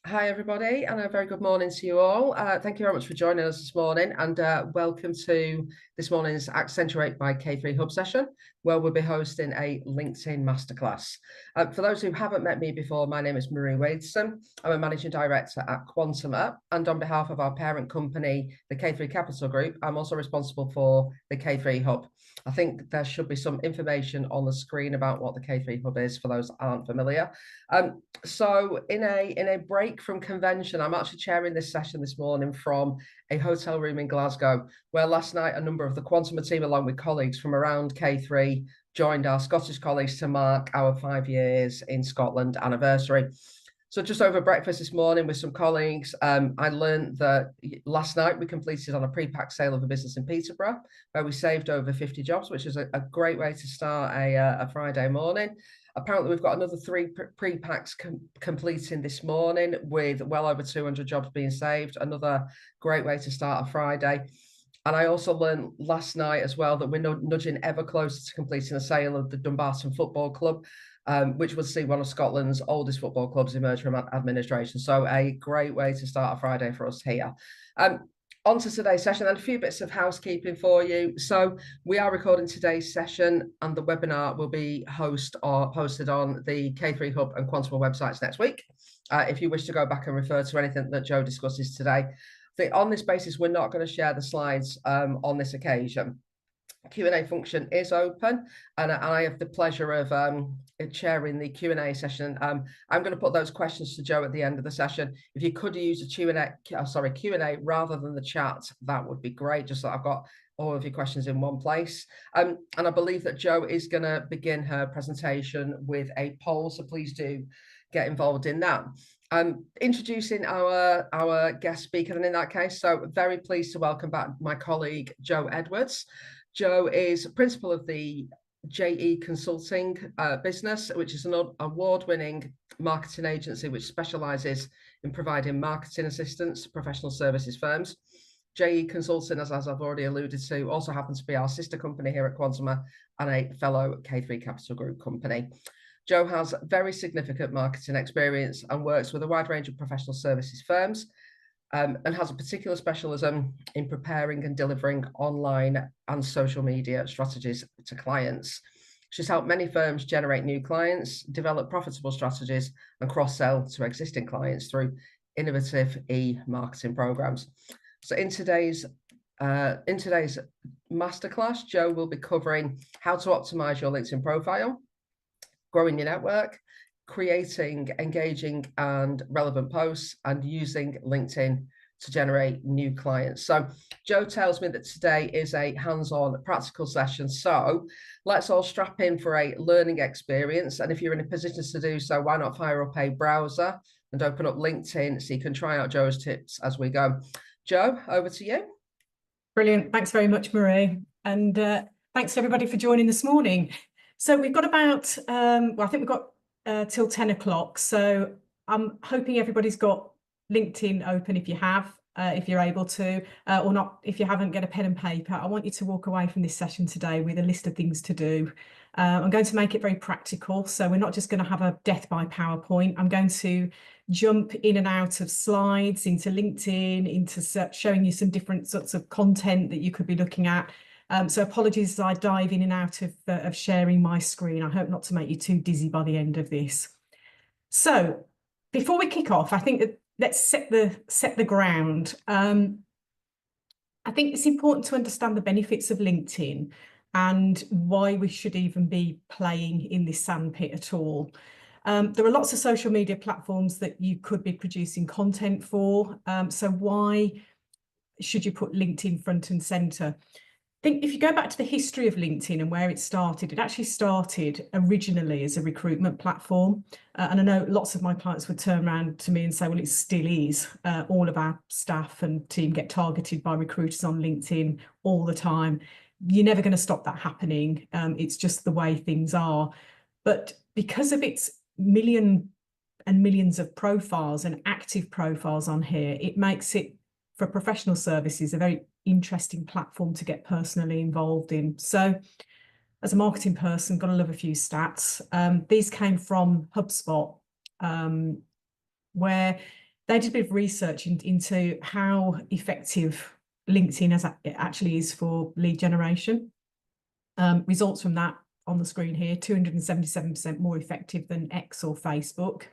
Hi, everybody, and a very good morning to you all. Thank you very much for joining us this morning, and welcome to this morning's Accentuate by K3 Hub session, where we'll be hosting a LinkedIn masterclass. For those who haven't met me before, my name is Marie Wadeson. I'm a managing director at Quantuma, and on behalf of our parent company, the K3 Capital Group, I'm also responsible for the K3 Hub. I think there should be some information on the screen about what the K3 Hub is for those that aren't familiar. So in a break from convention, I'm actually chairing this session this morning from a hotel room in Glasgow, where last night a number of the Quantuma team, along with colleagues from around K3, joined our Scottish colleagues to mark our 5 years in Scotland anniversary. So just over breakfast this morning with some colleagues, I learned that last night we completed on a pre-pack sale of a business in Peterborough, where we saved over 50 jobs, which is a great way to start a Friday morning. Apparently, we've got another 3 pre-packs completing this morning with well over 200 jobs being saved. Another great way to start a Friday. And I also learned last night as well that we're nudging ever closer to completing a sale of the Dumbarton Football Club, which would see one of Scotland's oldest football clubs emerge from administration. So a great way to start a Friday for us here. On to today's session and a few bits of housekeeping for you. So we are recording today's session and the webinar will be hosted on the K3 Hub and Quantuma websites next week. If you wish to go back and refer to anything that Joe discusses today, on this basis, we're not going to share the slides on this occasion. Q&A function is open, and I have the pleasure of chairing the Q&A session. I'm going to put those questions to Joe at the end of the session. If you could use a Q&A rather than the chat, that would be great, just so I've got all of your questions in one place. And I believe that Joe is going to begin her presentation with a poll, so please do get involved in that. Introducing our guest speaker, and in that case, so very pleased to welcome back my colleague, Joe Edwards. Joe is principal of the JE Consulting business, which is an award-winning marketing agency which specialises in providing marketing assistance to professional services firms. JE Consulting, as I've already alluded to, also happens to be our sister company here at Quantuma and a fellow K3 Capital Group company. Joe has very significant marketing experience and works with a wide range of professional services firms, and has a particular specialism in preparing and delivering online and social media strategies to clients. She's helped many firms generate new clients, develop profitable strategies, and cross-sell to existing clients through innovative e-marketing programs. So in today's masterclass, Joe will be covering how to optimize your LinkedIn profile, growing your network, creating engaging and relevant posts, and using LinkedIn to generate new clients. So Joe tells me that today is a hands-on practical session. So let's all strap in for a learning experience. And if you're in a position to do so, why not fire up a browser and open up LinkedIn so you can try out Joe's tips as we go. Joe, over to you. Brilliant. Thanks very much, Marie. And thanks everybody for joining this morning. So we've got about, I think we've got till 10 o'clock. So I'm hoping everybody's got LinkedIn open if you have, if you're able to, or not. If you haven't, get a pen and paper. I want you to walk away from this session today with a list of things to do. I'm going to make it very practical. So we're not just going to have a death by PowerPoint. I'm going to jump in and out of slides into LinkedIn, into showing you some different sorts of content that you could be looking at. So apologies as I dive in and out of sharing my screen. I hope not to make you too dizzy by the end of this. So before we kick off, I think that let's set the ground. I think it's important to understand the benefits of LinkedIn and why we should even be playing in this sandpit at all. There are lots of social media platforms that you could be producing content for. So why should you put LinkedIn front and center? I think if you go back to the history of LinkedIn and where it actually started originally as a recruitment platform. And I know lots of my clients would turn around to me and say, well, it still is. All of our staff and team get targeted by recruiters on LinkedIn all the time. You're never going to stop that happening. It's just the way things are. But because of its millions and millions of profiles and active profiles on here, it makes it, for professional services, a very interesting platform to get personally involved in. So as a marketing person, got to love a few stats. These came from HubSpot, where they did a bit of research into how effective LinkedIn actually is for lead generation. Results from that on the screen here, 277% more effective than X or Facebook.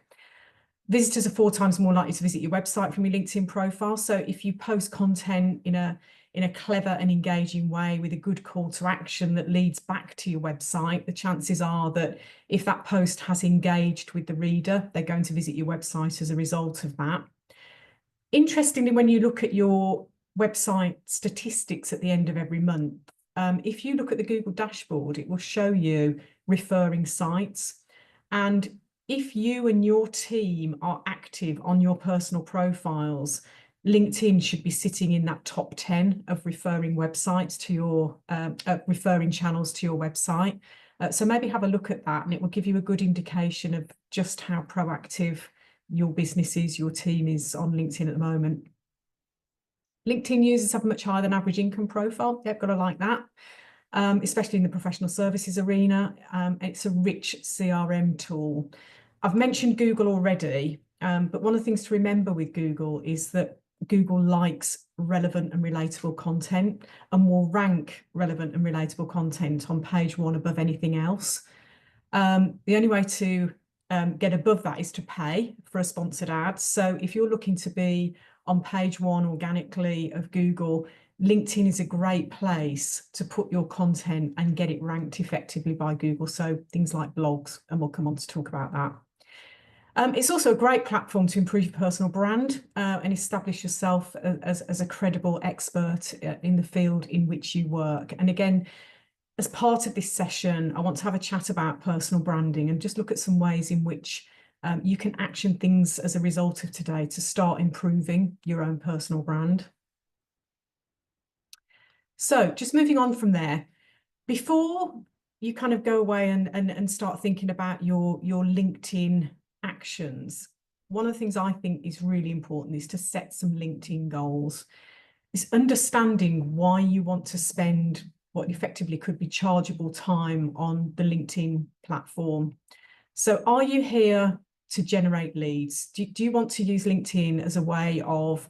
Visitors are 4 times more likely to visit your website from your LinkedIn profile. So if you post content in a clever and engaging way with a good call to action that leads back to your website, the chances are that if that post has engaged with the reader, they're going to visit your website as a result of that. Interestingly, when you look at your website statistics at the end of every month, if you look at the Google dashboard, it will show you referring sites. And if you and your team are active on your personal profiles, LinkedIn should be sitting in that top 10 of referring websites to your referring channels to your website. So maybe have a look at that, and it will give you a good indication of just how proactive your business is, your team is on LinkedIn at the moment. LinkedIn users have a much higher than average income profile. Yep, got to like that. Especially in the professional services arena. It's a rich CRM tool. I've mentioned Google already, but one of the things to remember with Google is that Google likes relevant and relatable content and will rank relevant and relatable content on page 1 above anything else. The only way to get above that is to pay for a sponsored ad. So if you're looking to be on page 1 organically of Google, LinkedIn is a great place to put your content and get it ranked effectively by Google. So things like blogs, and we'll come on to talk about that. It's also a great platform to improve your personal brand and establish yourself as a credible expert in the field in which you work. And again, as part of this session, I want to have a chat about personal branding and just look at some ways in which you can action things as a result of today to start improving your own personal brand. So just moving on from there, before you kind of go away and start thinking about your LinkedIn actions, one of the things I think is really important is to set some LinkedIn goals. It's understanding why you want to spend what effectively could be chargeable time on the LinkedIn platform. So are you here to generate leads? Do you want to use LinkedIn as a way of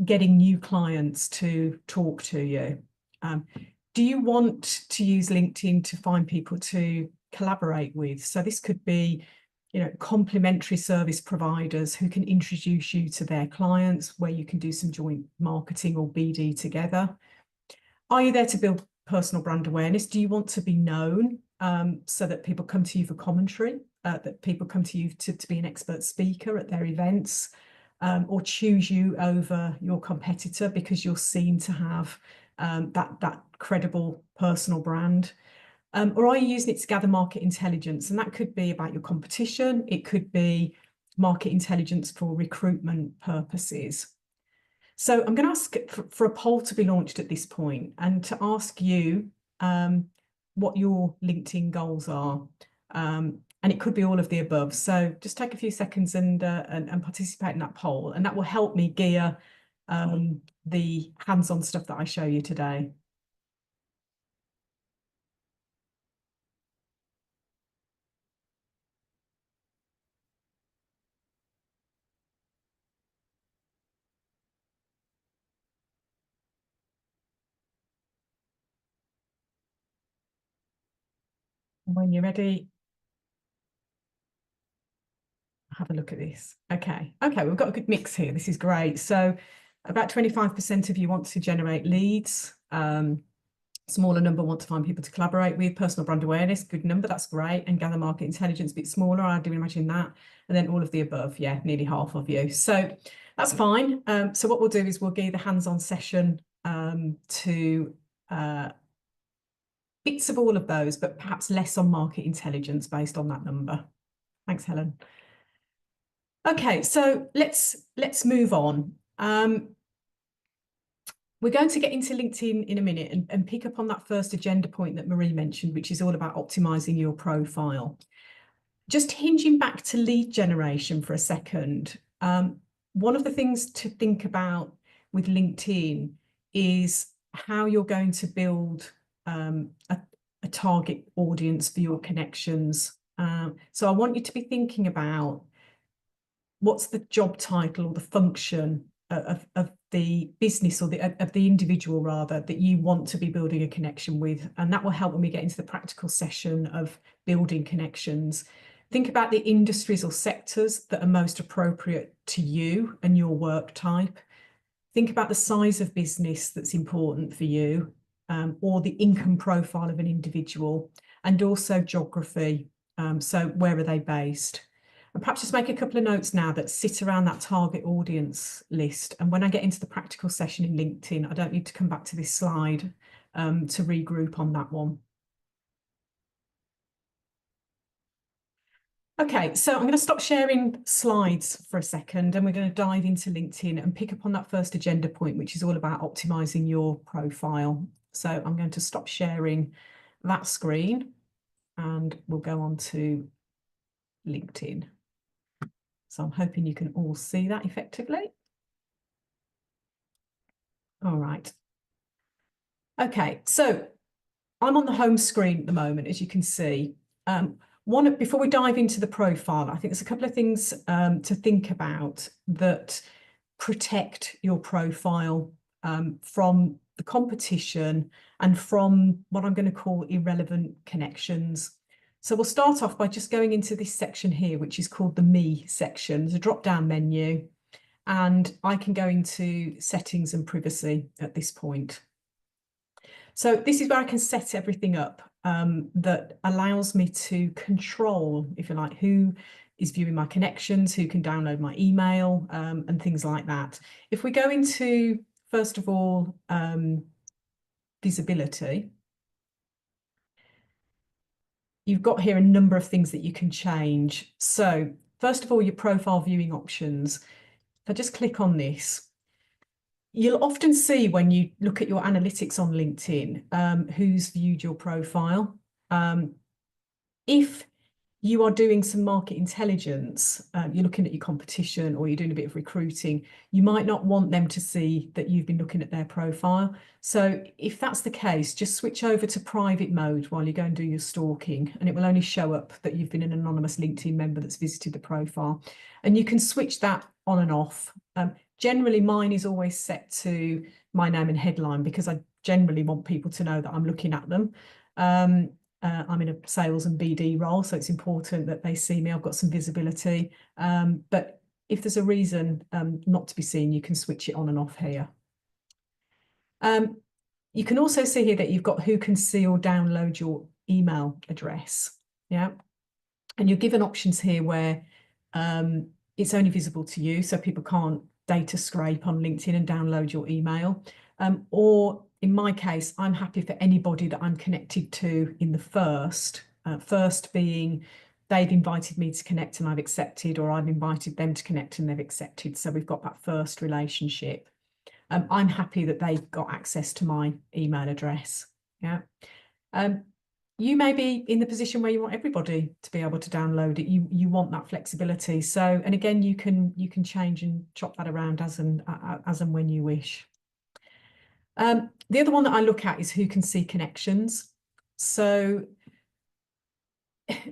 getting new clients to talk to you? Do you want to use LinkedIn to find people to collaborate with? So this could be, complementary service providers who can introduce you to their clients, where you can do some joint marketing or BD together. Are you there to build personal brand awareness? Do you want to be known so that people come to you for commentary, that people come to you to be an expert speaker at their events, or choose you over your competitor because you're seen to have that credible personal brand? Or are you using it to gather market intelligence? And that could be about your competition. It could be market intelligence for recruitment purposes. So I'm going to ask for a poll to be launched at this point and to ask you what your LinkedIn goals are. And it could be all of the above. So just take a few seconds and participate in that poll. And that will help me gear the hands-on stuff that I show you today. When you're ready, have a look at this. Okay, we've got a good mix here. This is great. So about 25% of you want to generate leads. Smaller number want to find people to collaborate with. Personal brand awareness, good number, that's great. And gather market intelligence, a bit smaller, I do imagine that. And then all of the above, yeah, nearly half of you. So that's fine. So what we'll do is we'll give the hands-on session to bits of all of those, but perhaps less on market intelligence based on that number. Thanks, Helen. Okay, so let's move on. We're going to get into LinkedIn in a minute and pick up on that first agenda point that Marie mentioned, which is all about optimizing your profile. Just hinging back to lead generation for a second, one of the things to think about with LinkedIn is how you're going to build a target audience for your connections. So I want you to be thinking about what's the job title or the function of the business or of the individual rather that you want to be building a connection with, and that will help when we get into the practical session of building connections. Think about the industries or sectors that are most appropriate to you and your work type. Think about the size of business that's important for you, or the income profile of an individual, and also geography. So where are they based? And perhaps just make a couple of notes now that sit around that target audience list. And when I get into the practical session in LinkedIn, I don't need to come back to this slide to regroup on that one. Okay, so I'm going to stop sharing slides for a second, and we're going to dive into LinkedIn and pick up on that first agenda point, which is all about optimizing your profile. So I'm going to stop sharing that screen and we'll go on to LinkedIn. So I'm hoping you can all see that effectively. All right. Okay, so I'm on the home screen at the moment, as you can see. Before we dive into the profile, I think there's a couple of things to think about that protect your profile from the competition and from what I'm going to call irrelevant connections. So we'll start off by just going into this section here, which is called the Me section. There's a drop-down menu, and I can go into settings and privacy at this point. So this is where I can set everything up that allows me to control, if you like, who is viewing my connections, who can download my email, and things like that. If we go into, first of all, visibility, you've got here a number of things that you can change. So first of all, your profile viewing options. If I just click on this, you'll often see when you look at your analytics on LinkedIn, who's viewed your profile. If you are doing some market intelligence, you're looking at your competition or you're doing a bit of recruiting, you might not want them to see that you've been looking at their profile. So if that's the case, just switch over to private mode while you go and do your stalking, and it will only show up that you've been an anonymous LinkedIn member that's visited the profile. And you can switch that on and off. Generally, mine is always set to my name and headline because I generally want people to know that I'm looking at them. I'm in a sales and BD role, so it's important that they see me. I've got some visibility. But if there's a reason not to be seen, you can switch it on and off here. You can also see here that you've got who can see or download your email address. Yeah. And you're given options here where it's only visible to you, so people can't data scrape on LinkedIn and download your email. Or in my case, I'm happy for anybody that I'm connected to in the first being they've invited me to connect and I've accepted, or I've invited them to connect and they've accepted. So we've got that first relationship. I'm happy that they've got access to my email address. Yeah. You may be in the position where you want everybody to be able to download it. You want that flexibility. So, and again, you can change and chop that around as and when you wish. The other one that I look at is who can see connections. So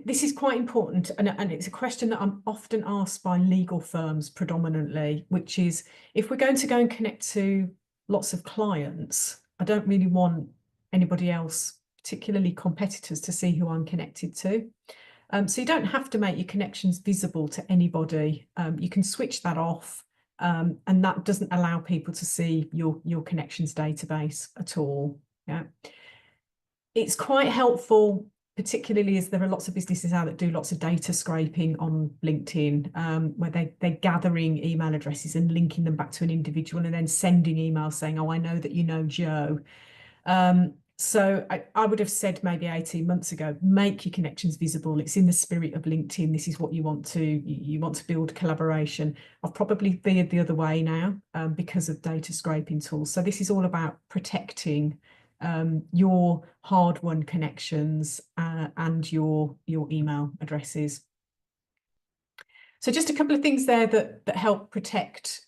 this is quite important, and it's a question that I'm often asked by legal firms predominantly, which is if we're going to go and connect to lots of clients, I don't really want anybody else, particularly competitors, to see who I'm connected to. So you don't have to make your connections visible to anybody. You can switch that off, and that doesn't allow people to see your connections database at all. Yeah, it's quite helpful, particularly as there are lots of businesses out that do lots of data scraping on LinkedIn, where they're gathering email addresses and linking them back to an individual and then sending emails saying, oh, I know that you know Joe. So I would have said maybe 18 months ago, make your connections visible. It's in the spirit of LinkedIn. This is what you want to build collaboration. I've probably veered the other way now because of data scraping tools. So this is all about protecting your hard-won connections and your email addresses. So just a couple of things there that help protect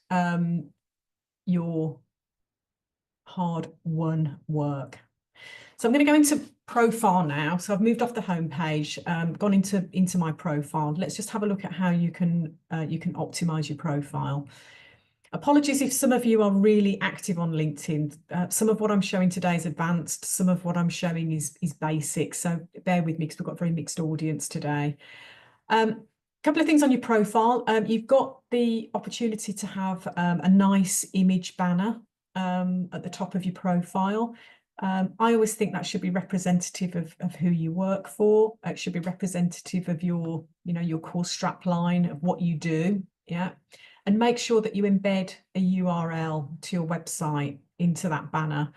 your hard-won work. So I'm going to go into profile now. So I've moved off the homepage, gone into my profile. Let's just have a look at how you can optimize your profile. Apologies if some of you are really active on LinkedIn. Some of what I'm showing today is advanced. Some of what I'm showing is basic. So bear with me because we've got a very mixed audience today. Couple of things on your profile. You've got the opportunity to have a nice image banner at the top of your profile. I always think that should be representative of who you work for. It should be representative of your, your core strap line of what you do. Yeah. And make sure that you embed a URL to your website into that banner.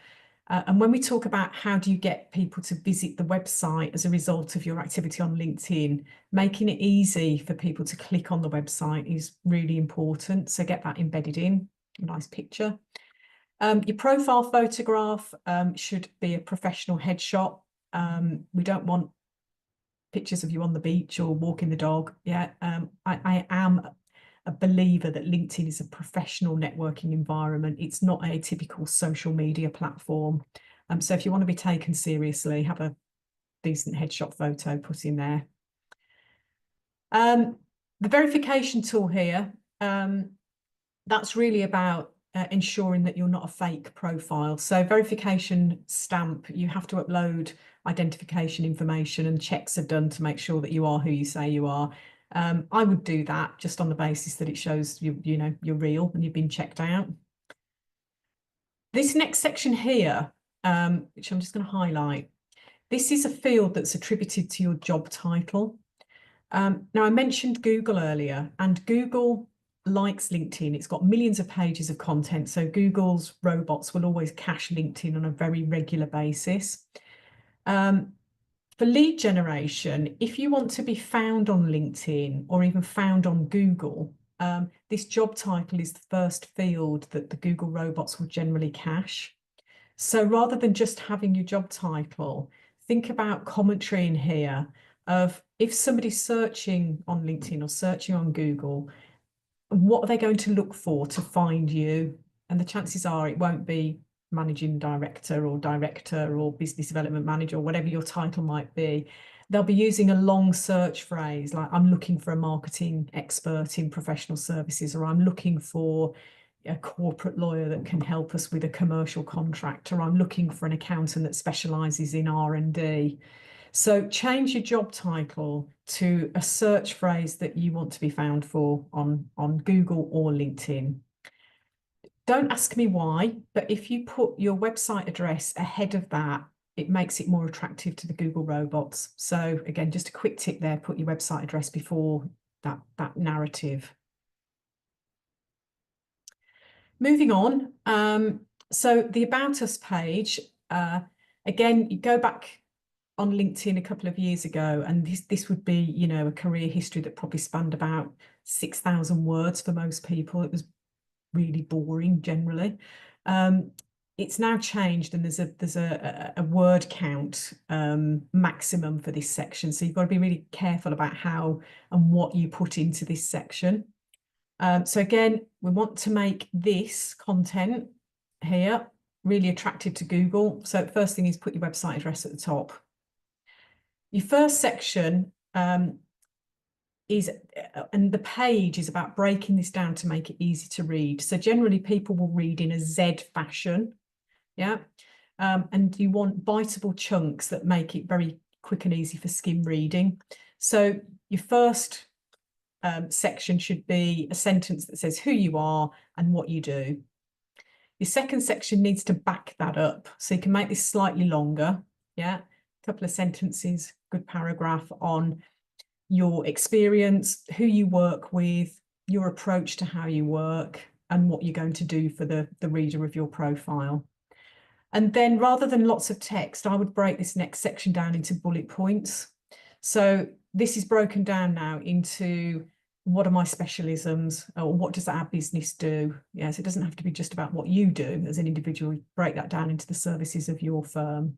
And when we talk about how do you get people to visit the website as a result of your activity on LinkedIn, making it easy for people to click on the website is really important. So get that embedded in, a nice picture. Your profile photograph should be a professional headshot. We don't want pictures of you on the beach or walking the dog. Yeah, I am a believer that LinkedIn is a professional networking environment. It's not a typical social media platform. So if you want to be taken seriously, have a decent headshot photo put in there. The verification tool here, that's really about ensuring that you're not a fake profile. So verification stamp, you have to upload identification information and checks are done to make sure that you are who you say you are. I would do that just on the basis that it shows you're real and you've been checked out. This next section here, which I'm just going to highlight, this is a field that's attributed to your job title. Now, I mentioned Google earlier, and Google likes LinkedIn. It's got millions of pages of content, so Google's robots will always cache LinkedIn on a very regular basis. For lead generation, if you want to be found on LinkedIn or even found on Google, this job title is the first field that the Google robots will generally cache. So rather than just having your job title, think about commentary in here of if somebody's searching on LinkedIn or searching on Google, what are they going to look for to find you? And the chances are it won't be managing director or business development manager or whatever your title might be. They'll be using a long search phrase like I'm looking for a marketing expert in professional services, or I'm looking for a corporate lawyer that can help us with a commercial contract, or I'm looking for an accountant that specializes in R&D. So change your job title to a search phrase that you want to be found for on Google or LinkedIn. Don't ask me why, but if you put your website address ahead of that, it makes it more attractive to the Google robots. So again, just a quick tip there, put your website address before that narrative. Moving on, so the About Us page, again, you go back on LinkedIn a couple of years ago, and this would be, a career history that probably spanned about 6,000 words for most people. It was really boring generally. It's now changed, and there's a word count maximum for this section. So you've got to be really careful about how and what you put into this section. So again, we want to make this content here really attractive to Google. So first thing is put your website address at the top. Your first section is, and the page is about breaking this down to make it easy to read. So generally people will read in a Z fashion, yeah? And you want biteable chunks that make it very quick and easy for skim reading. So your first section should be a sentence that says who you are and what you do. Your second section needs to back that up. So you can make this slightly longer, yeah? A couple of sentences, good paragraph on your experience, who you work with, your approach to how you work, and what you're going to do for the reader of your profile. And then rather than lots of text, I would break this next section down into bullet points. So this is broken down now into what are my specialisms, or what does our business do? Yes, it doesn't have to be just about what you do as an individual. You break that down into the services of your firm.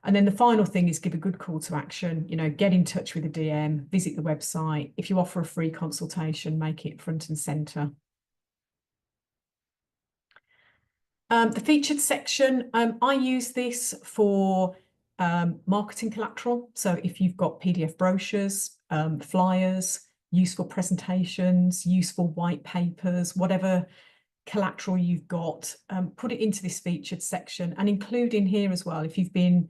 And then the final thing is give a good call to action, get in touch with a DM, visit the website. If you offer a free consultation, make it front and center. The featured section, I use this for marketing collateral. So if you've got PDF brochures, flyers, useful presentations, useful white papers, whatever collateral you've got, put it into this featured section, and include in here as well, if you've been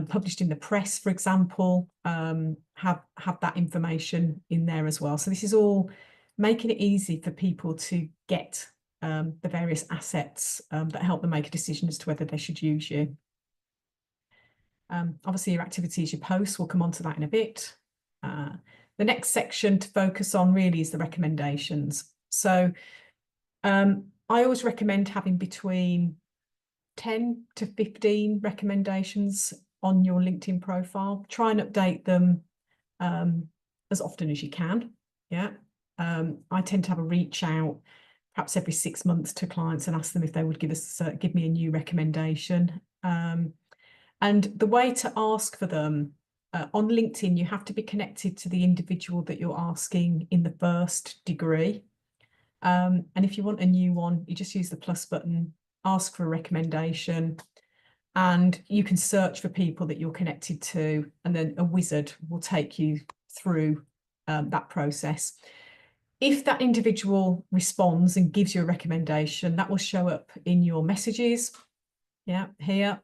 published in the press, for example, have that information in there as well. So this is all making it easy for people to get the various assets that help them make a decision as to whether they should use you. Obviously, your activities, your posts, we'll come on to that in a bit. The next section to focus on really is the recommendations. So I always recommend having between 10 to 15 recommendations on your LinkedIn profile. Try and update them as often as you can. Yeah. I tend to have a reach out perhaps every 6 months to clients and ask them if they would give me a new recommendation. And the way to ask for them on LinkedIn, you have to be connected to the individual that you're asking in the first degree. And if you want a new one, you just use the plus button, ask for a recommendation, and you can search for people that you're connected to, and then a wizard will take you through that process. If that individual responds and gives you a recommendation, that will show up in your messages, yeah, here.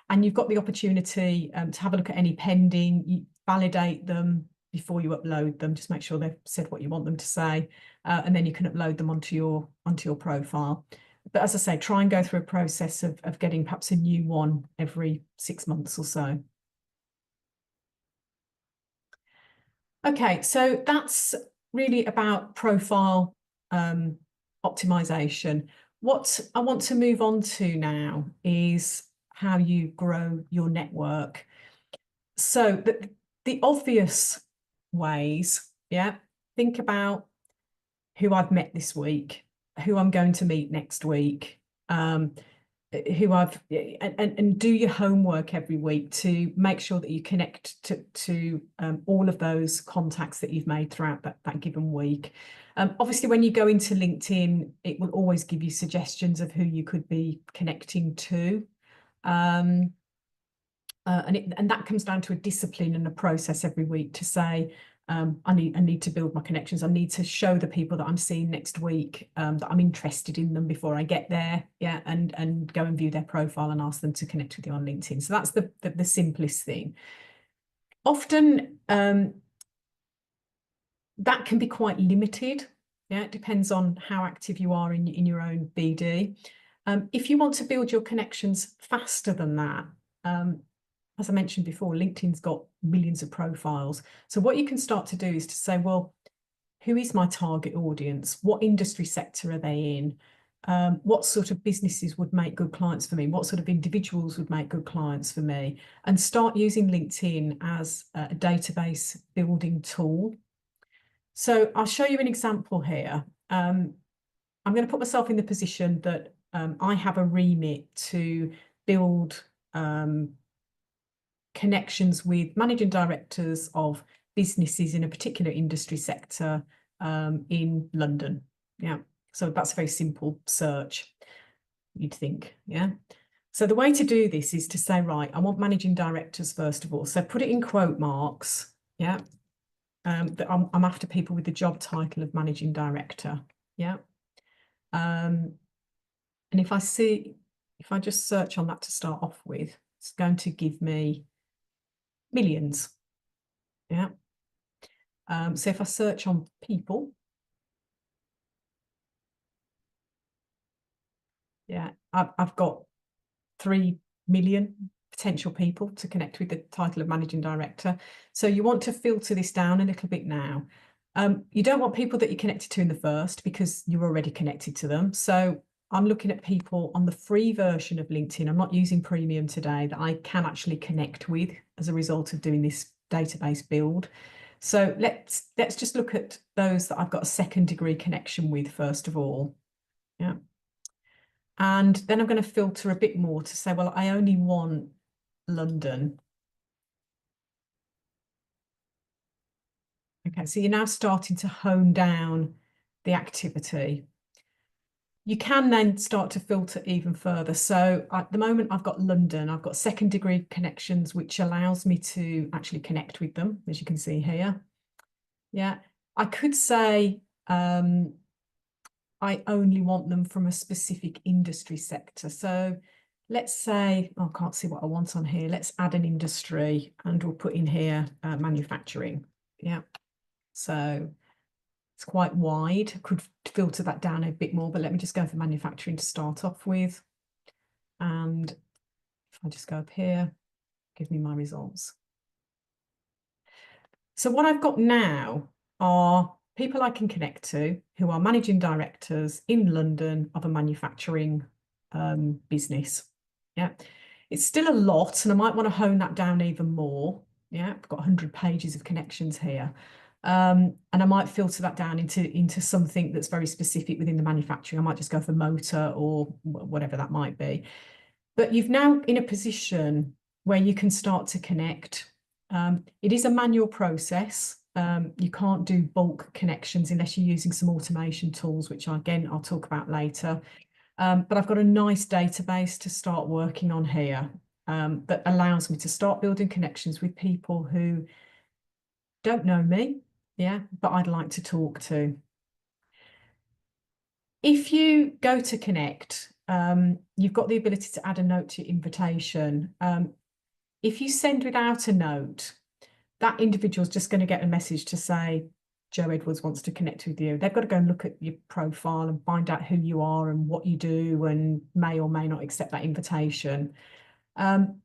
And you've got the opportunity to have a look at any pending, you validate them before you upload them, just make sure they've said what you want them to say, and then you can upload them onto your profile. But as I say, try and go through a process of getting perhaps a new one every 6 months or so. Okay, so that's really about profile optimization. What I want to move on to now is how you grow your network. So the obvious ways, yeah, think about who I've met this week, who I'm going to meet next week, who I've and do your homework every week to make sure that you connect to all of those contacts that you've made throughout that given week. Obviously, when you go into LinkedIn, it will always give you suggestions of who you could be connecting to. And that comes down to a discipline and a process every week to say, I need to build my connections. I need to show the people that I'm seeing next week that I'm interested in them before I get there, yeah, and go and view their profile and ask them to connect with you on LinkedIn. So that's the simplest thing. Often that can be quite limited. Yeah, it depends on how active you are in your own BD. If you want to build your connections faster than that, as I mentioned before, LinkedIn's got millions of profiles. So what you can start to do is to say, well, who is my target audience? What industry sector are they in? What sort of businesses would make good clients for me? What sort of individuals would make good clients for me? And start using LinkedIn as a database building tool. So I'll show you an example here. I'm going to put myself in the position that I have a remit to build connections with managing directors of businesses in a particular industry sector in London. Yeah, so that's a very simple search, you'd think. Yeah. So the way to do this is to say, right, I want managing directors first of all. So put it in quote marks. Yeah. That I'm after people with the job title of managing director. Yeah. And if I just search on that to start off with, it's going to give me millions. Yeah. So if I search on people, yeah, I've got 3 million potential people to connect with the title of managing director. So you want to filter this down a little bit now. You don't want people that you're connected to in the first because you're already connected to them. So I'm looking at people on the free version of LinkedIn. I'm not using premium today, that I can actually connect with as a result of doing this database build. So let's just look at those that I've got a second degree connection with first of all. Yeah. And then I'm going to filter a bit more to say, well, I only want London. Okay, so you're now starting to hone down the activity. You can then start to filter even further. So at the moment, I've got London, I've got second degree connections, which allows me to actually connect with them, as you can see here. Yeah, I could say I only want them from a specific industry sector. So let's say, oh, I can't see what I want on here. Let's add an industry and we'll put in here manufacturing. Yeah, so it's quite wide. I could filter that down a bit more, but let me just go for manufacturing to start off with. And if I just go up here, give me my results. So what I've got now are people I can connect to who are managing directors in London of a manufacturing business. Yeah, it's still a lot, and I might want to hone that down even more. Yeah, I've got 100 pages of connections here. And I might filter that down into something that's very specific within the manufacturing. I might just go for motor or whatever that might be. But you've now in a position where you can start to connect. It is a manual process. You can't do bulk connections unless you're using some automation tools, which again, I'll talk about later. But I've got a nice database to start working on here that allows me to start building connections with people who don't know me, yeah, but I'd like to talk to. If you go to connect, you've got the ability to add a note to your invitation. If you send without a note, that individual is just going to get a message to say, Joe Edwards wants to connect with you. They've got to go and look at your profile and find out who you are and what you do and may or may not accept that invitation. Again,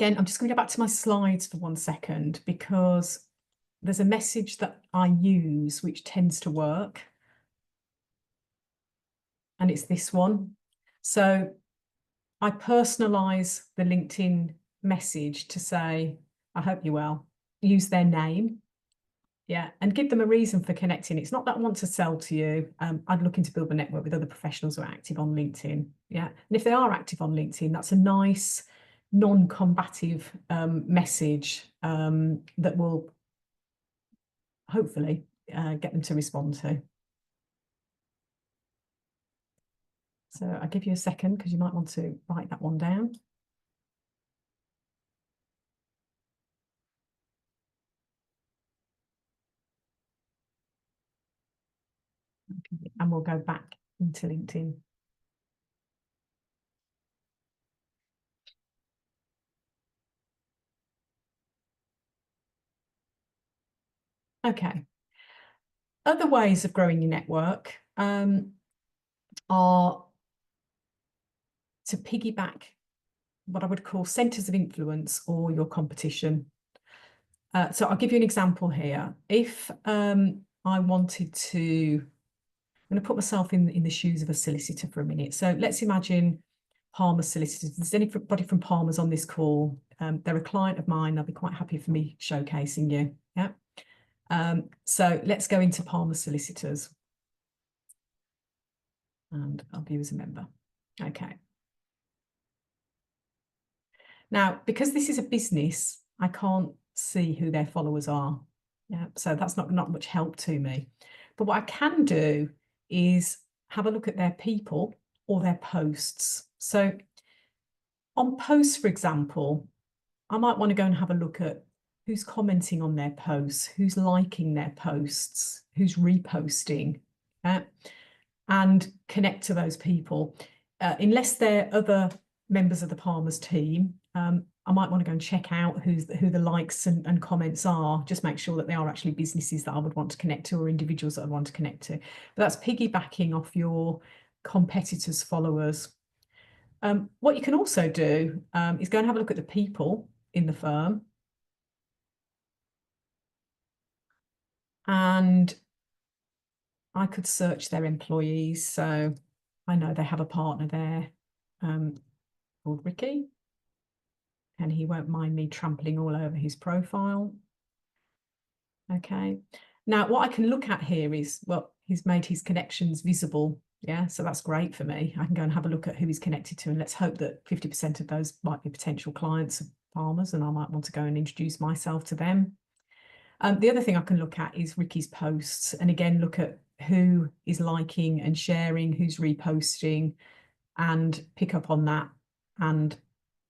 I'm just going to go back to my slides for 1 second because there's a message that I use which tends to work. And it's this one. So I personalize the LinkedIn message to say, I hope you're well, use their name. Yeah, and give them a reason for connecting. It's not that I want to sell to you. I'm looking to build a network with other professionals who are active on LinkedIn. Yeah, and if they are active on LinkedIn, that's a nice non-combative message that will hopefully get them to respond to. So I'll give you a second because you might want to write that one down. And we'll go back into LinkedIn. Okay. Other ways of growing your network are to piggyback what I would call centers of influence or your competition. So I'll give you an example here. If I wanted to, I'm going to put myself in the shoes of a solicitor for a minute. So let's imagine Palmer Solicitors. If there's anybody from Palmer's on this call, they're a client of mine. They'll be quite happy for me showcasing you. Yeah. So let's go into Palmer Solicitors. And I'll view as a member. Okay. Now, because this is a business, I can't see who their followers are. Yeah, so that's not much help to me. But what I can do is have a look at their people or their posts. So on posts, for example, I might want to go and have a look at who's commenting on their posts, who's liking their posts, who's reposting, and connect to those people. Unless they're other members of the Palmer's team, I might want to go and check out who the likes and comments are, just make sure that they are actually businesses that I would want to connect to or individuals that I want to connect to. But that's piggybacking off your competitors' followers. What you can also do is go and have a look at the people in the firm. And I could search their employees. So I know they have a partner there called Ricky. And he won't mind me trampling all over his profile. Okay. Now, what I can look at here is, well, he's made his connections visible. Yeah, so that's great for me. I can go and have a look at who he's connected to, and let's hope that 50% of those might be potential clients of Palmer's, and I might want to go and introduce myself to them. The other thing I can look at is Ricky's posts, and again, look at who is liking and sharing, who's reposting, and pick up on that and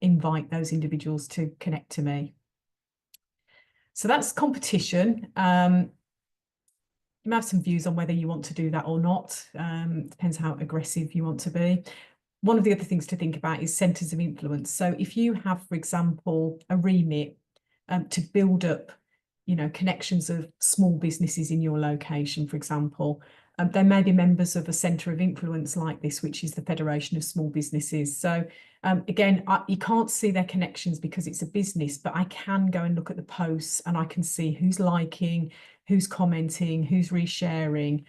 invite those individuals to connect to me. So that's competition. You may have some views on whether you want to do that or not. Depends how aggressive you want to be. One of the other things to think about is centres of influence. So if you have, for example, a remit to build up, connections of small businesses in your location, for example, there may be members of a centre of influence like this, which is the Federation of Small Businesses. So again, you can't see their connections because it's a business, but I can go and look at the posts and I can see who's liking, who's commenting, who's resharing.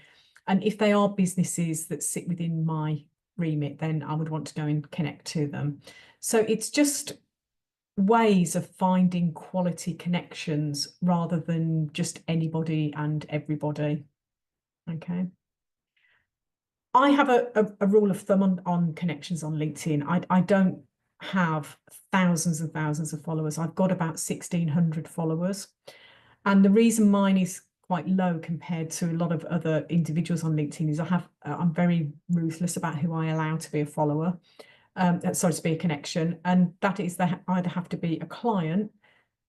And if they are businesses that sit within my remit, then I would want to go and connect to them. So it's just ways of finding quality connections rather than just anybody and everybody. Okay. I have a rule of thumb on connections on LinkedIn. I don't have thousands and thousands of followers. I've got about 1,600 followers. And the reason mine is quite low compared to a lot of other individuals on LinkedIn is I'm very ruthless about who I allow to be a follower, sorry, to be a connection. And that is they either have to be a client,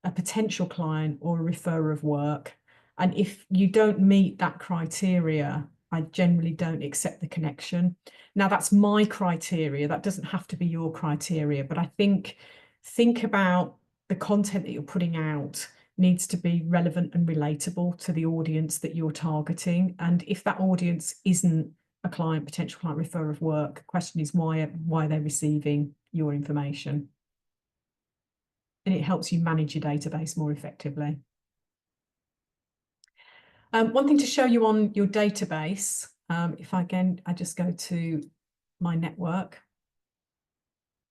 a potential client, or a referrer of work. And if you don't meet that criteria, I generally don't accept the connection. Now, that's my criteria. That doesn't have to be your criteria, but I think about the content that you're putting out needs to be relevant and relatable to the audience that you're targeting. And if that audience isn't a client, potential client, referrer of work, the question is why are they receiving your information? And it helps you manage your database more effectively. One thing to show you on your database, if I just go to my network.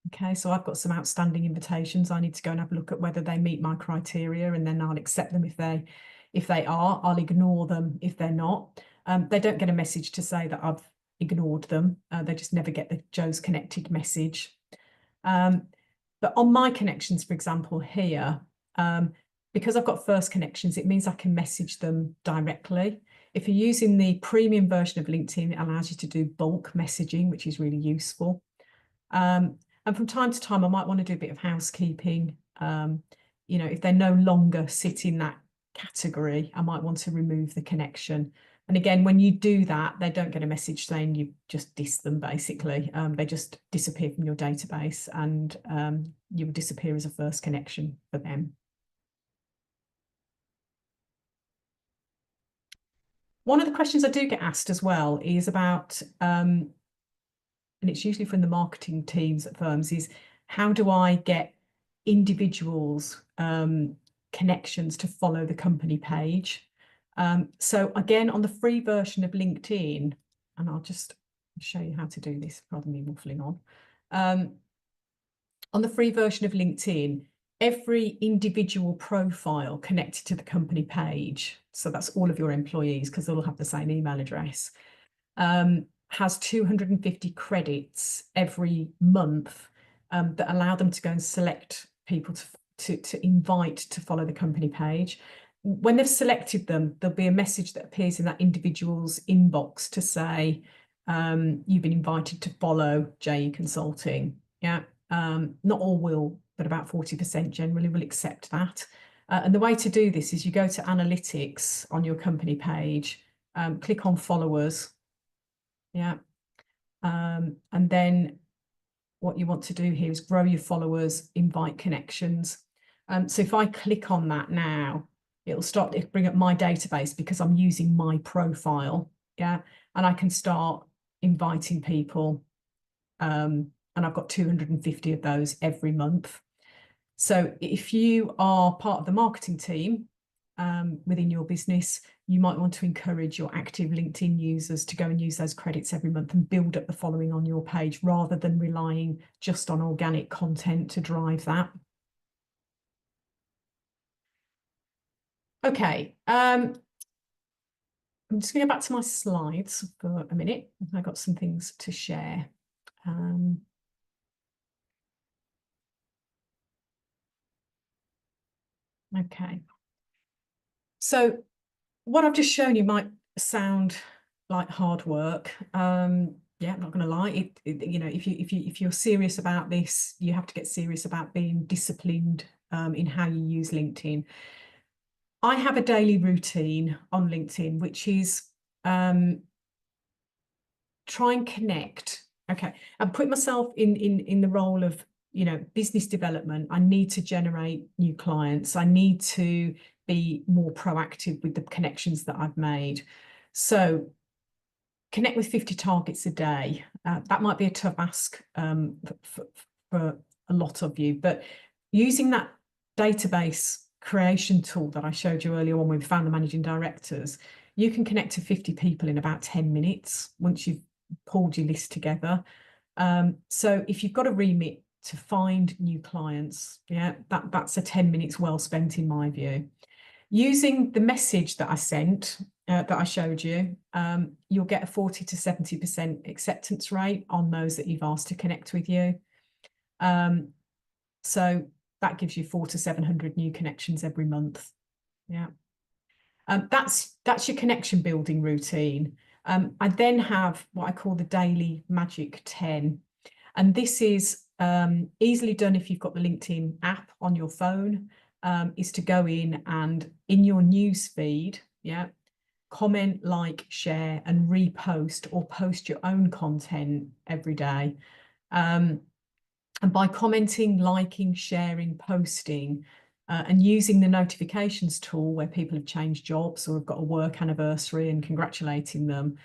Okay, so I've got some outstanding invitations. I need to go and have a look at whether they meet my criteria, and then I'll accept them if they are. I'll ignore them if they're not. They don't get a message to say that I've ignored them. They just never get the Joe's connected message. But on my connections, for example, here, because I've got first connections, it means I can message them directly. If you're using the premium version of LinkedIn, it allows you to do bulk messaging, which is really useful. And from time to time, I might want to do a bit of housekeeping. If they no longer sit in that category, I might want to remove the connection. And again, when you do that, they don't get a message saying you just dissed them, basically. They just disappear from your database, and you will disappear as a first connection for them. One of the questions I do get asked as well is about, and it's usually from the marketing teams at firms, is how do I get individuals connections to follow the company page? So again, on the free version of LinkedIn, and I'll just show you how to do this, pardon me waffling on. On the free version of LinkedIn, every individual profile connected to the company page, so that's all of your employees because they'll all have the same email address, has 250 credits every month that allow them to go and select people to invite to follow the company page. When they've selected them, there'll be a message that appears in that individual's inbox to say, you've been invited to follow JE Consulting. Yeah, not all will, but about 40% generally will accept that. And the way to do this is you go to analytics on your company page, click on followers. Yeah. And then what you want to do here is grow your followers, invite connections. So if I click on that now, it'll bring up my database because I'm using my profile. Yeah. And I can start inviting people. And I've got 250 of those every month. So if you are part of the marketing team within your business, you might want to encourage your active LinkedIn users to go and use those credits every month and build up the following on your page rather than relying just on organic content to drive that. Okay, I'm just going to go back to my slides for a minute. I've got some things to share. Okay. So what I've just shown you might sound like hard work. Yeah, I'm not going to lie. You know, if you're serious about this, you have to get serious about being disciplined in how you use LinkedIn. I have a daily routine on LinkedIn, which is try and connect. Okay, and put myself in the role of, you know, business development. I need to generate new clients. I need to be more proactive with the connections that I've made. So connect with 50 targets a day. That might be a tough ask for a lot of you, but using that database creation tool that I showed you earlier on with found the managing directors, you can connect to 50 people in about 10 minutes once you've pulled your list together. So if you've got a remit to find new clients, yeah, that's a 10 minutes well spent in my view. Using the message that I sent, that I showed you, you'll get a 40 to 70% acceptance rate on those that you've asked to connect with you. So that gives you 400 to 700 new connections every month. Yeah. That's your connection building routine. I then have what I call the daily magic 10. And this is easily done if you've got the LinkedIn app on your phone, is to go in and in your news feed, yeah, comment, like, share, and repost or post your own content every day. And by commenting, liking, sharing, posting, and using the notifications tool where people have changed jobs or have got a work anniversary and congratulating them,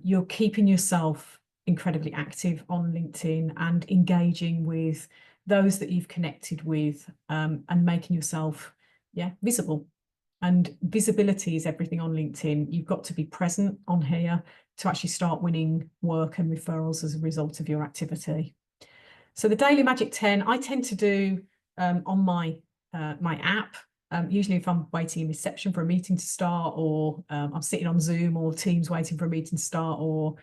you're keeping yourself incredibly active on LinkedIn and engaging with those that you've connected with, and making yourself, yeah, visible. And visibility is everything on LinkedIn. You've got to be present on here to actually start winning work and referrals as a result of your activity. So the Daily Magic 10, I tend to do on my app. Usually if I'm waiting in reception for a meeting to start, or I'm sitting on Zoom or Teams waiting for a meeting to start, or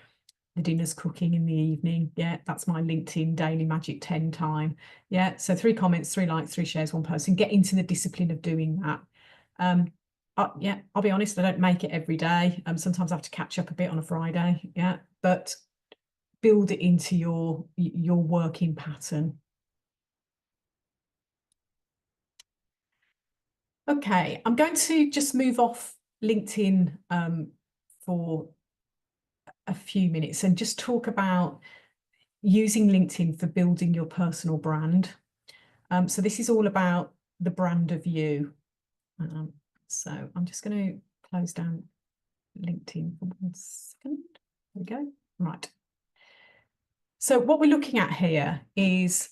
the dinner's cooking in the evening. Yeah, that's my LinkedIn Daily Magic 10 time. Yeah, so 3 comments, 3 likes, 3 shares, 1 post, and get into the discipline of doing that. Yeah, I'll be honest, I don't make it every day. Sometimes I have to catch up a bit on a Friday. Yeah, but build it into your working pattern. Okay, I'm going to just move off LinkedIn for a few minutes and just talk about using LinkedIn for building your personal brand. So this is all about the brand of you. So I'm just going to close down LinkedIn for 1 second. There we go. Right. So what we're looking at here is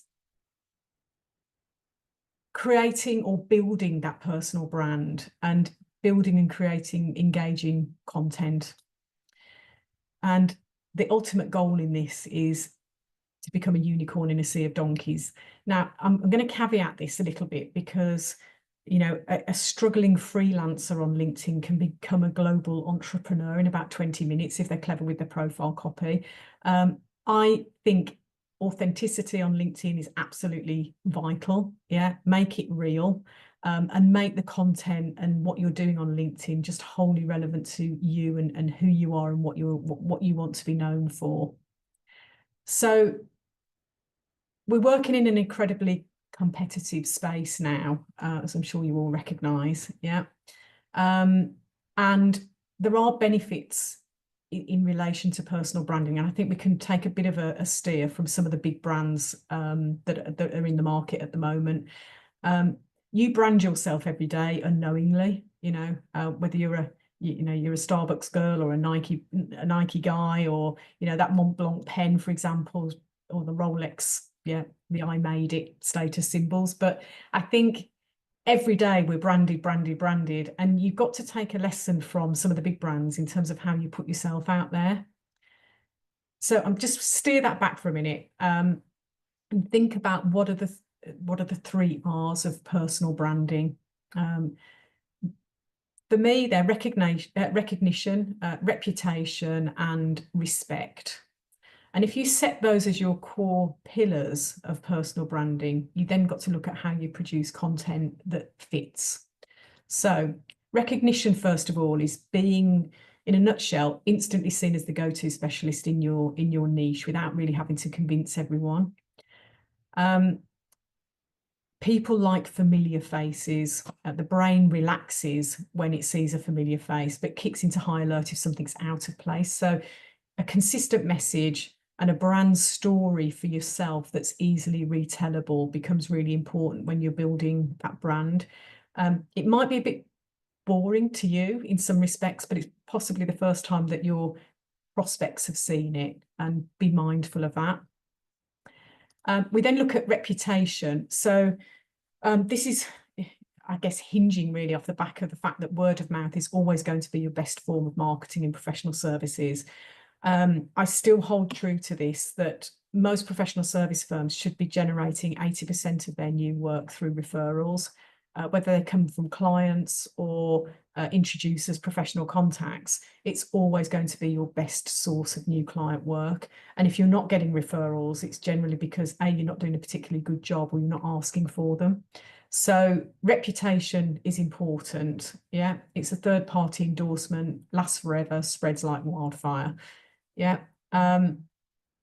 creating or building that personal brand and building and creating engaging content. And the ultimate goal in this is to become a unicorn in a sea of donkeys. Now, I'm going to caveat this a little bit because, you know, a struggling freelancer on LinkedIn can become a global entrepreneur in about 20 minutes if they're clever with their profile copy. I think authenticity on LinkedIn is absolutely vital. Yeah, make it real, and make the content and what you're doing on LinkedIn just wholly relevant to you and who you are and what you want to be known for. So we're working in an incredibly competitive space now, as I'm sure you all recognise. Yeah, and there are benefits in relation to personal branding, and I think we can take a bit of a steer from some of the big brands that are in the market at the moment. You brand yourself every day unknowingly, you know, whether you're you're a Starbucks girl or a Nike guy, or, you know, that Mont Blanc pen, for example, or the Rolex, yeah, the I made it status symbols. But I think every day we're branded, and you've got to take a lesson from some of the big brands in terms of how you put yourself out there. So I'm just steer that back for a minute, and think about what are the 3 R's of personal branding. For me, they're recognition, reputation, and respect. And if you set those as your core pillars of personal branding, you then got to look at how you produce content that fits. So recognition, first of all, is being in a nutshell, instantly seen as the go-to specialist in your niche without really having to convince everyone. People like familiar faces. The brain relaxes when it sees a familiar face, but kicks into high alert if something's out of place. So a consistent message and a brand story for yourself that's easily retellable becomes really important when you're building that brand. It might be a bit boring to you in some respects, but it's possibly the first time that your prospects have seen it, and be mindful of that. We then look at reputation. So this is, I guess, hinging really off the back of the fact that word of mouth is always going to be your best form of marketing in professional services. I still hold true to this, that most professional service firms should be generating 80% of their new work through referrals, whether they come from clients or introducers, professional contacts. It's always going to be your best source of new client work. And if you're not getting referrals, it's generally because A, you're not doing a particularly good job, or you're not asking for them. So reputation is important. Yeah, it's a third-party endorsement, lasts forever, spreads like wildfire. Yeah.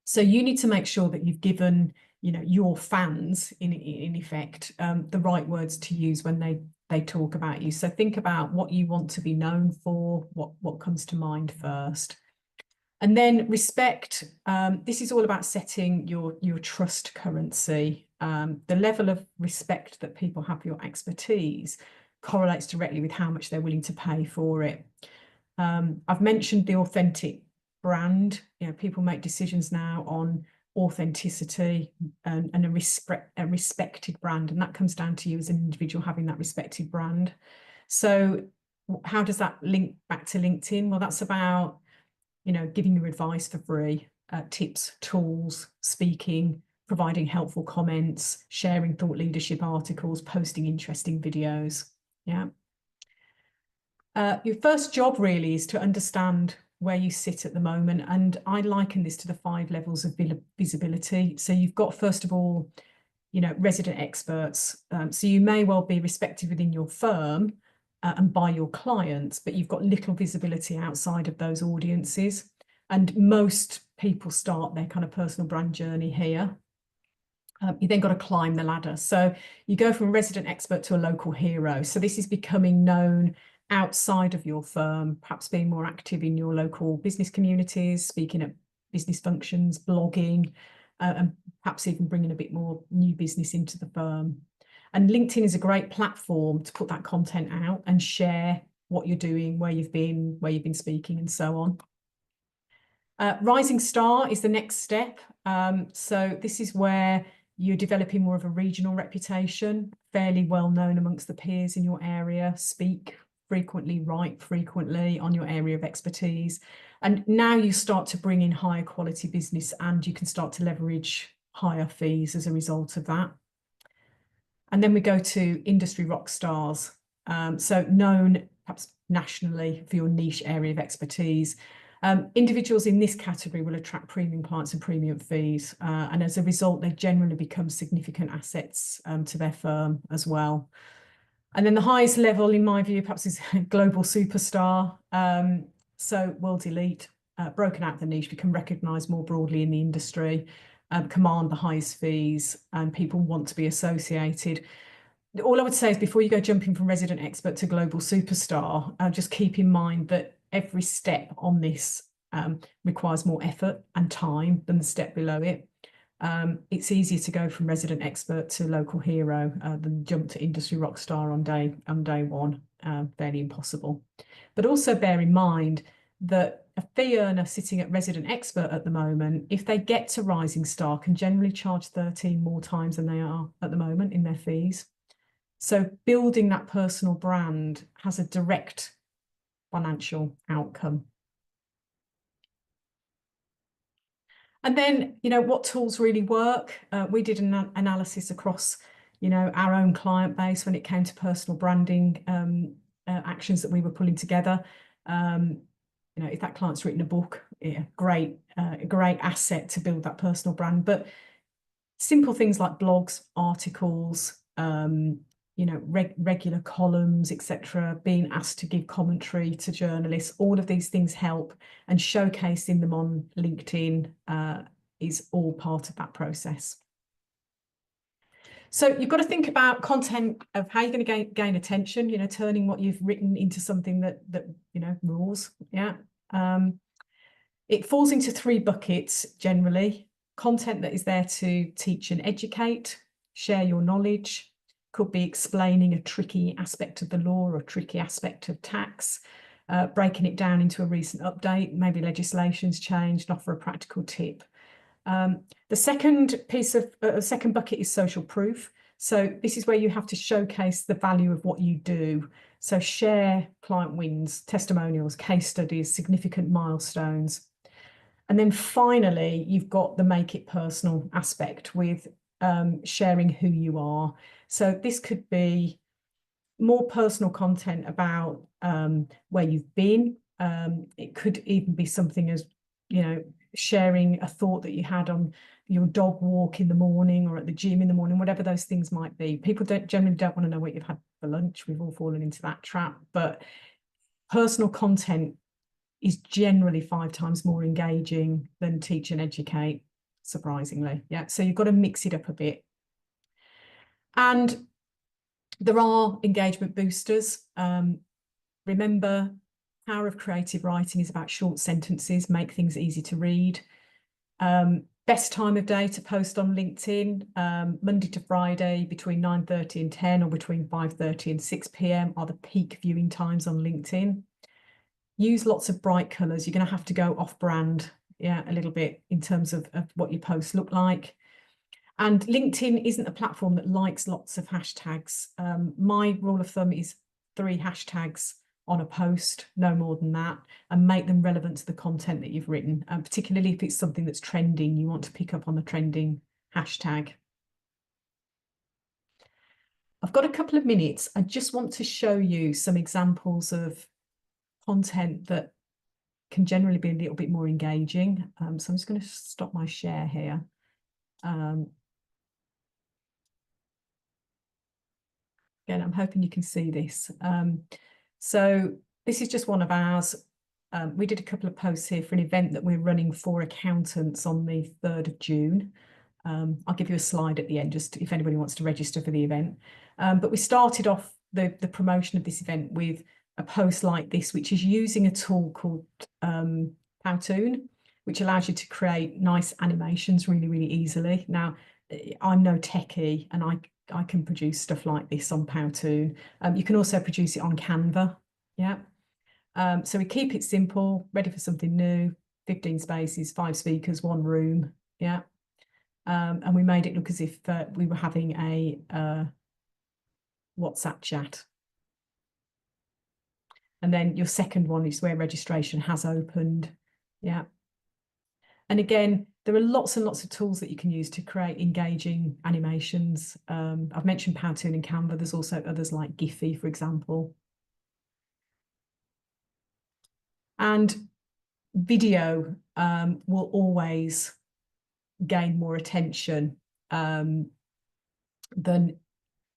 So you need to make sure that you've given, your fans in effect, the right words to use when they talk about you. So think about what you want to be known for, what comes to mind first. And then respect. This is all about setting your trust currency. The level of respect that people have for your expertise correlates directly with how much they're willing to pay for it. I've mentioned the authentic brand. People make decisions now on authenticity and a respected brand, and that comes down to you as an individual having that respected brand. So how does that link back to LinkedIn? Well, that's about giving you advice for free, tips, tools, speaking, providing helpful comments, sharing thought leadership articles, posting interesting videos. Yeah. Your first job really is to understand where you sit at the moment. And I liken this to the 5 levels of visibility. So you've got, first of all, resident experts. So you may well be respected within your firm and by your clients, but you've got little visibility outside of those audiences. And most people start their kind of personal brand journey here. You then got to climb the ladder. So you go from a resident expert to a local hero. So this is becoming known outside of your firm, perhaps being more active in your local business communities, speaking at business functions, blogging, and perhaps even bringing a bit more new business into the firm. And LinkedIn is a great platform to put that content out and share what you're doing, where you've been speaking, and so on. Rising star is the next step. So this is where you're developing more of a regional reputation, fairly well known amongst the peers in your area, speak frequently, write frequently on your area of expertise. And now you start to bring in higher quality business, and you can start to leverage higher fees as a result of that. And then we go to industry rock stars. So known perhaps nationally for your niche area of expertise. Individuals in this category will attract premium clients and premium fees. And as a result, they generally become significant assets to their firm as well. And then the highest level, in my view, perhaps is global superstar. So world elite, broken out of the niche, become recognised more broadly in the industry, command the highest fees, and people want to be associated. All I would say is, before you go jumping from resident expert to global superstar, just keep in mind that every step on this requires more effort and time than the step below it. It's easier to go from resident expert to local hero than jump to industry rock star on day one. Fairly impossible. But also bear in mind that a fee earner sitting at resident expert at the moment, if they get to rising star, can generally charge 13 more times than they are at the moment in their fees. So building that personal brand has a direct financial outcome. And then, what tools really work? We did an analysis across, our own client base when it came to personal branding actions that we were pulling together. If that client's written a book, a great asset to build that personal brand. But simple things like blogs, articles, regular columns, etc., being asked to give commentary to journalists. All of these things help, and showcasing them on LinkedIn is all part of that process. So you've got to think about content of how you're going to gain attention, turning what you've written into something that rules. Yeah. It falls into 3 buckets generally. Content that is there to teach and educate, share your knowledge, could be explaining a tricky aspect of the law or a tricky aspect of tax, breaking it down into a recent update, maybe legislation's changed, offer a practical tip. The second second bucket is social proof. So this is where you have to showcase the value of what you do. So share client wins, testimonials, case studies, significant milestones. And then finally, you've got the make it personal aspect with sharing who you are. So this could be more personal content about where you've been. It could even be something as, sharing a thought that you had on your dog walk in the morning or at the gym in the morning, whatever those things might be. People generally don't want to know what you've had for lunch. We've all fallen into that trap. But personal content is generally 5 times more engaging than teach and educate, surprisingly. Yeah, so you've got to mix it up a bit. And there are engagement boosters. Remember, power of creative writing is about short sentences, make things easy to read. Best time of day to post on LinkedIn, Monday to Friday between 9:30 and 10 or between 5:30 and 6 p.m. are the peak viewing times on LinkedIn. Use lots of bright colours. You're going to have to go off-brand, a little bit in terms of what your posts look like. And LinkedIn isn't a platform that likes lots of hashtags. My rule of thumb is 3 hashtags on a post, no more than that, and make them relevant to the content that you've written. Particularly if it's something that's trending, you want to pick up on the trending hashtag. I've got a couple of minutes. I just want to show you some examples of content that can generally be a little bit more engaging. So I'm just going to stop my share here. Again, I'm hoping you can see this. So this is just one of ours. We did a couple of posts here for an event that we're running for accountants on the 3rd of June. I'll give you a slide at the end, just if anybody wants to register for the event. But we started off the promotion of this event with a post like this, which is using a tool called Powtoon, which allows you to create nice animations really, really easily. Now, I'm no techie, and I can produce stuff like this on Powtoon. You can also produce it on Canva. Yeah. So we keep it simple, ready for something new, 15 spaces, 5 speakers, 1 room. Yeah. And we made it look as if we were having a WhatsApp chat. And then your second one is where registration has opened. Yeah. And again, there are lots and lots of tools that you can use to create engaging animations. I've mentioned Powtoon and Canva. There's also others like Giphy, for example. And video will always gain more attention than,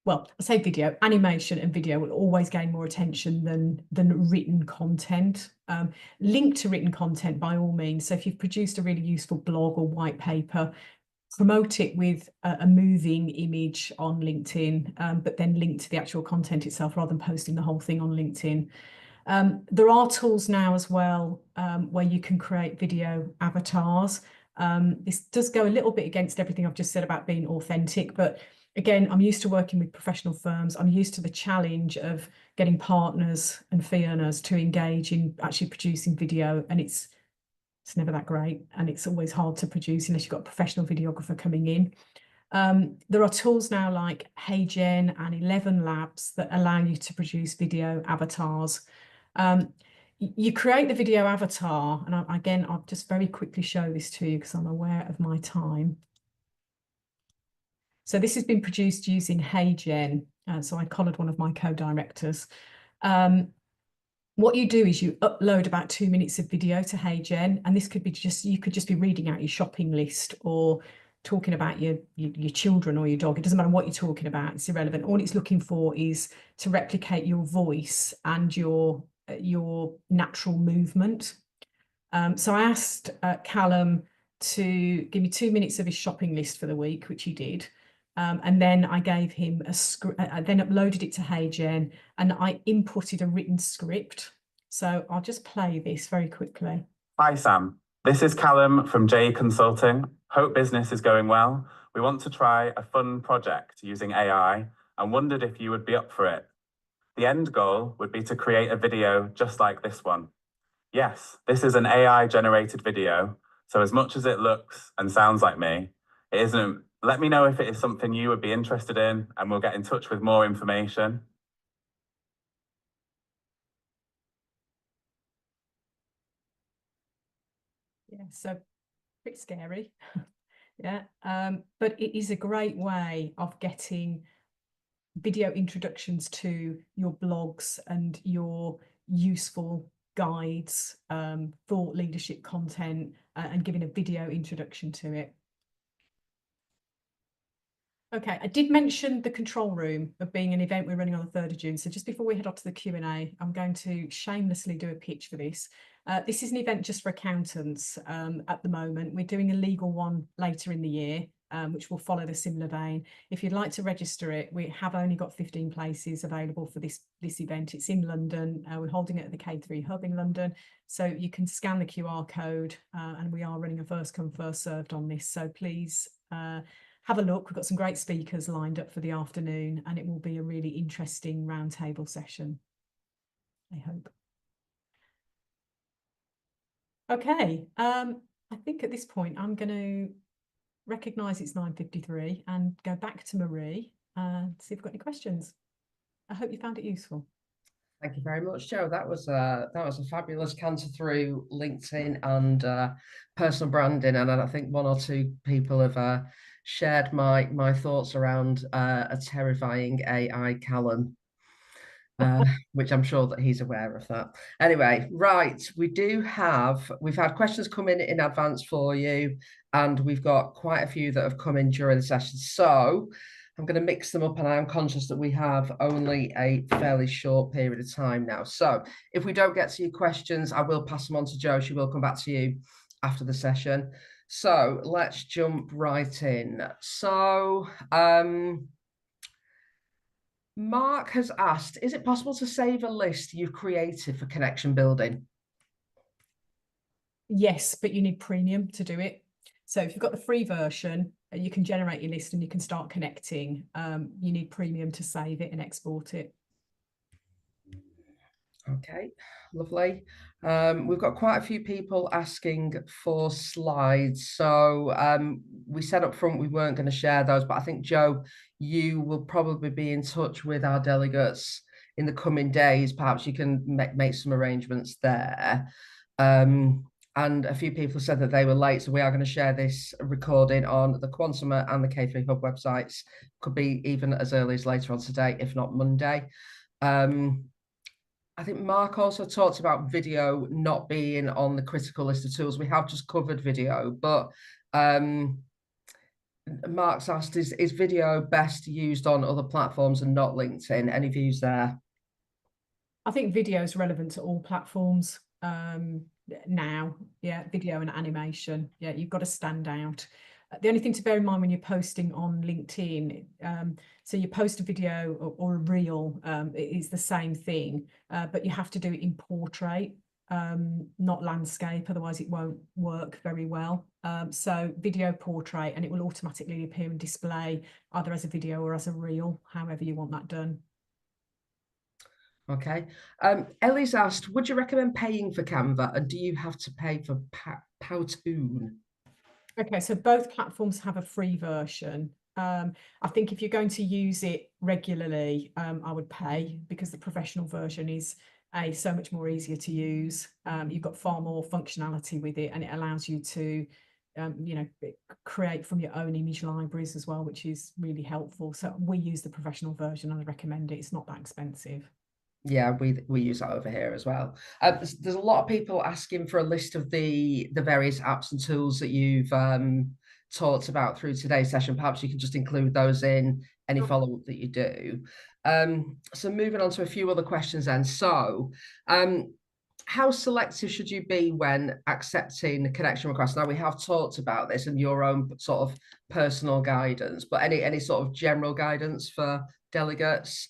well, I say video, animation and video will always gain more attention than written content. Link to written content by all means. So if you've produced a really useful blog or white paper, promote it with a moving image on LinkedIn, but then link to the actual content itself rather than posting the whole thing on LinkedIn. There are tools now as well where you can create video avatars. This does go a little bit against everything I've just said about being authentic, but again, I'm used to working with professional firms. I'm used to the challenge of getting partners and fee earners to engage in actually producing video, and it's never that great, and it's always hard to produce unless you've got a professional videographer coming in. There are tools now like HeyGen and 11 Labs that allow you to produce video avatars. You create the video avatar, and again, I'll just very quickly show this to you because I'm aware of my time. So this has been produced using HeyGen. So I collared one of my co-directors. What you do is you upload about 2 minutes of video to HeyGen, and this could be you could just be reading out your shopping list or talking about your children or your dog. It doesn't matter what you're talking about, it's irrelevant. All it's looking for is to replicate your voice and your natural movement. So I asked Callum to give me 2 minutes of his shopping list for the week, which he did. And then I gave him a script, I then uploaded it to HeyGen, and I inputted a written script. So I'll just play this very quickly. Hi, Sam. This is Callum from J Consulting. Hope business is going well. We want to try a fun project using AI and wondered if you would be up for it. The end goal would be to create a video just like this one. Yes, this is an AI-generated video, so as much as it looks and sounds like me, it isn't. Let me know if it is something you would be interested in, and we'll get in touch with more information. Yeah, so pretty scary. Yeah, but it is a great way of getting video introductions to your blogs and your useful guides, thought leadership content, and giving a video introduction to it. Okay, I did mention the control room of being an event we're running on the 3rd of June. So just before we head on to the Q&A, I'm going to shamelessly do a pitch for this. This is an event just for accountants at the moment. We're doing a legal one later in the year, which will follow the similar vein. If you'd like to register it, we have only got 15 places available for this event. It's in London. We're holding it at the K3 Hub in London. So you can scan the QR code, and we are running a first come, first served on this. So please have a look. We've got some great speakers lined up for the afternoon, and it will be a really interesting roundtable session, I hope. Okay, I think at this point I'm going to recognise it's 9:53 and go back to Marie and see if we've got any questions. I hope you found it useful. Thank you very much, Jo. That was a fabulous canter through LinkedIn and personal branding, and I think one or two people have shared my thoughts around a terrifying AI Callum, which I'm sure that he's aware of that. Anyway, right, we've had questions come in advance for you, and we've got quite a few that have come in during the session. So I'm going to mix them up, and I am conscious that we have only a fairly short period of time now. So if we don't get to your questions, I will pass them on to Jo. She will come back to you after the session. So let's jump right in. So Mark has asked, is it possible to save a list you've created for connection building? Yes, but you need premium to do it. So if you've got the free version, you can generate your list and you can start connecting. You need premium to save it and export it. Okay, lovely. We've got quite a few people asking for slides. So we said up front we weren't going to share those, but I think, Jo, you will probably be in touch with our delegates in the coming days. Perhaps you can make some arrangements there. And a few people said that they were late, so we are going to share this recording on the Quantuma and the K3 Hub websites. Could be even as early as later on today, if not Monday. I think Mark also talked about video not being on the critical list of tools. We have just covered video, but Mark's asked, is video best used on other platforms and not LinkedIn? Any views there? I think video is relevant to all platforms now. Yeah, video and animation. Yeah, you've got to stand out. The only thing to bear in mind when you're posting on LinkedIn, so you post a video or a reel, it is the same thing, but you have to do it in portrait, not landscape, otherwise it won't work very well. So video portrait, and it will automatically appear and display either as a video or as a reel, however you want that done. Okay. Ellie's asked, would you recommend paying for Canva, and do you have to pay for Powtoon? Okay, so both platforms have a free version. I think if you're going to use it regularly, I would pay, because the professional version is so much more easier to use. You've got far more functionality with it, and it allows you to create from your own image libraries as well, which is really helpful. So we use the professional version and I recommend it. It's not that expensive. Yeah, we use that over here as well. There's a lot of people asking for a list of the various apps and tools that you've talked about through today's session, perhaps you can just include those in any follow-up that you do. So moving on to a few other questions then. So how selective should you be when accepting connection requests? Now, we have talked about this and your own sort of personal guidance, but any sort of general guidance for delegates?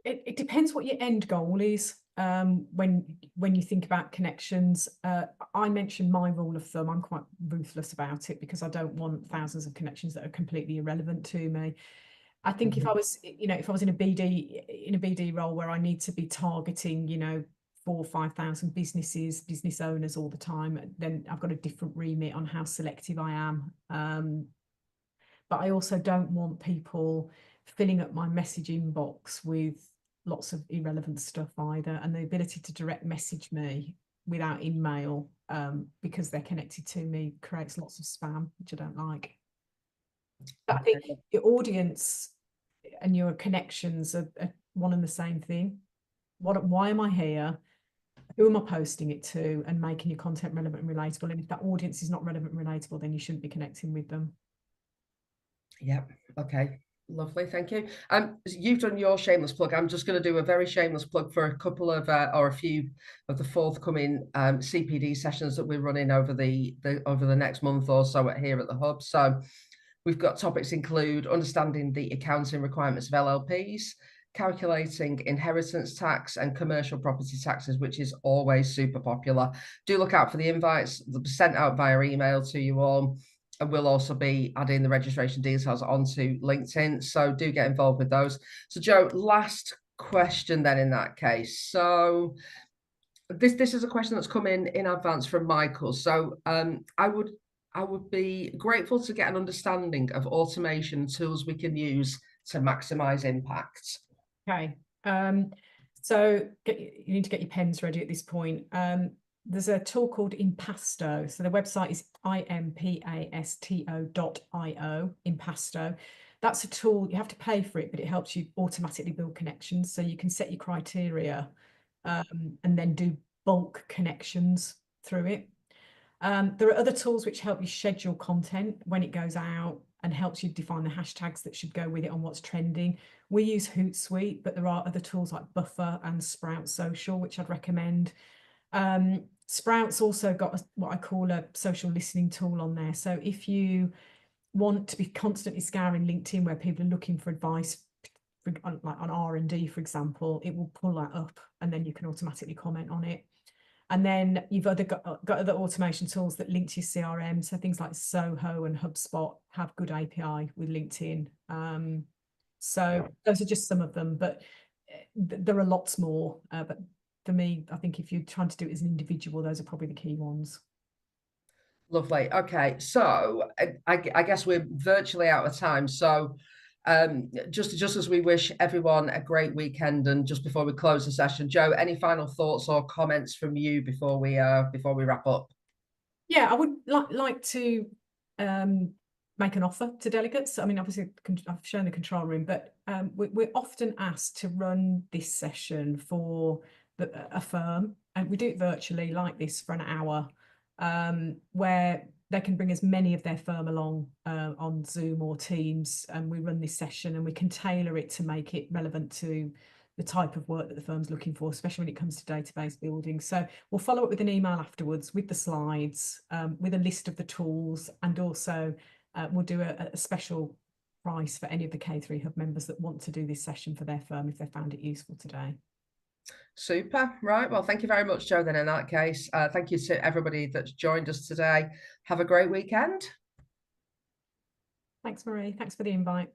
It depends what your end goal is. When you think about connections, I mentioned my rule of thumb. I'm quite ruthless about it because I don't want thousands of connections that are completely irrelevant to me. I think if I was, if I was in a BD role where I need to be targeting, 4,000 or 5,000 business owners all the time, then I've got a different remit on how selective I am. But I also don't want people filling up my message inbox with lots of irrelevant stuff either. And the ability to direct message me without email because they're connected to me creates lots of spam, which I don't like. But I think your audience and your connections are one and the same thing. Why am I here? Who am I posting it to? And making your content relevant and relatable. And if that audience is not relevant and relatable, then you shouldn't be connecting with them. Yeah. Okay. Lovely. Thank you. You've done your shameless plug. I'm just going to do a very shameless plug for a couple of or a few of the forthcoming CPD sessions that we're running over the next month or so here at the Hub. So we've got topics include understanding the accounting requirements of LLPs, calculating inheritance tax and commercial property taxes, which is always super popular. Do look out for the invites. They'll be sent out via email to you all. And we'll also be adding the registration details onto LinkedIn. So do get involved with those. So Joe, last question then in that case. So this is a question that's come in advance from Michael. So I would be grateful to get an understanding of automation tools we can use to maximize impact. Okay. So you need to get your pens ready at this point. There's a tool called Impasto. So the website is impasto.io, Impasto. That's a tool, you have to pay for it, but it helps you automatically build connections. So you can set your criteria and then do bulk connections through it. There are other tools which help you schedule content when it goes out and helps you define the hashtags that should go with it on what's trending. We use Hootsuite, but there are other tools like Buffer and Sprout Social, which I'd recommend. Sprout's also got what I call a social listening tool on there. So if you want to be constantly scouring LinkedIn where people are looking for advice, like on R&D, for example, it will pull that up and then you can automatically comment on it. And then you've got other automation tools that link to your CRM. So things like Soho and HubSpot have good API with LinkedIn. So those are just some of them, but there are lots more. But for me, I think if you're trying to do it as an individual, those are probably the key ones. Lovely. Okay, so I guess we're virtually out of time. So just as we wish everyone a great weekend, and just before we close the session, Joe, any final thoughts or comments from you before we wrap up? Yeah, I would like to make an offer to delegates. I mean, obviously, I've shown the control room, but we're often asked to run this session for a firm, and we do it virtually like this for an hour, where they can bring as many of their firm along on Zoom or Teams, and we run this session and we can tailor it to make it relevant to the type of work that the firm's looking for, especially when it comes to database building. So we'll follow up with an email afterwards with the slides, with a list of the tools, and also we'll do a special price for any of the K3 Hub members that want to do this session for their firm if they found it useful today. Super. Right. Well, thank you very much, Joe, then in that case. Thank you to everybody that's joined us today. Have a great weekend. Thanks, Marie. Thanks for the invite.